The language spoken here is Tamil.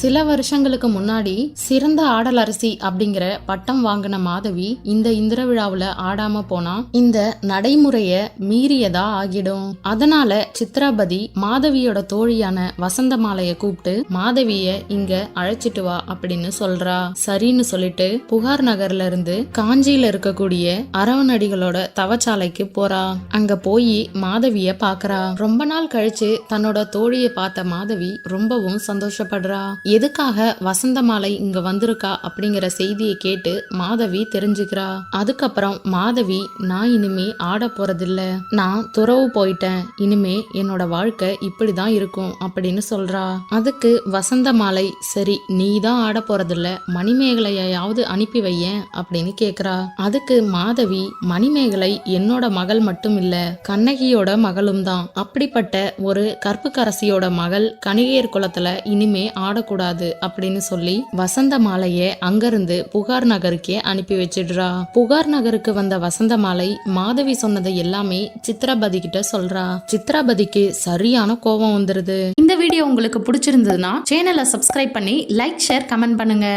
சில வருஷங்களுக்கு முன்னாடி சிறந்த ஆடல் அரசி அப்படிங்கிற பட்டம் வாங்கின மாதவி இந்த இந்திர விழாவுல ஆடாம போனா இந்த நடைமுறைய மீறியதா ஆகிடும். அதனால சித்ராபதி மாதவியோட தோழியான வசந்தமாலைய கூப்பிட்டு மாதவிய இங்க அழைச்சிட்டு வா அப்படின்னு சொல்றா. சரின்னு சொல்லிட்டு புகார் நகர்ல இருந்து காஞ்சியில இருக்கக்கூடிய அரவணடிகளோட தவச்சாலைக்கு போறா. அங்க போய் மாதவிய பாக்குறா. ரொம்ப நாள் கழிச்சு தன்னோட தோழியை பார்த்த மாதவி ரொம்பவும் சந்தோஷப்படுறா. எதுக்காக வசந்தமாலை இங்க வந்திருக்கா அப்படிங்கிற செய்தியை கேட்டு மாதவி தெரிஞ்சுக்கிறா. அதுக்கப்புறம் மாதவி, நான் இனிமே ஆட போறதில்ல, நான் துறவு போயிட்டேன், இனிமே என்னோட வாழ்க்கை இப்படிதான் இருக்கும் அப்படின்னு சொல்றா. அதுக்கு வசந்தமாலை, சரி நீ தான் ஆட போறதில்ல, மணிமேகலையாவது அனுப்பி வையேன் அப்படின்னு கேக்குறா. அதுக்கு மாதவி, மணிமேகலை என்னோட மகள் மட்டும் இல்ல, கண்ணகியோட மகளும் தான். அப்படிப்பட்ட ஒரு கற்புக்கரசியோட மகள் கணிகையர் குலத்துல இனிமே ஆடக்கூடாது அப்படின்னு சொல்லி வசந்த மாலைய அங்கிருந்து புகார் நகருக்கே அனுப்பி வச்சிடுறா. புகார் நகருக்கு வந்த வசந்த மாலை மாதவி சொன்னதை எல்லாமே சித்ராபதி கிட்ட சொல்றா. சித்ராபதிக்கு சரியான கோபம் வந்துருது. இந்த வீடியோ உங்களுக்கு பிடிச்சிருந்ததுன்னா சேனலை சப்ஸ்கிரைப் பண்ணி லைக், ஷேர், கமெண்ட் பண்ணுங்க.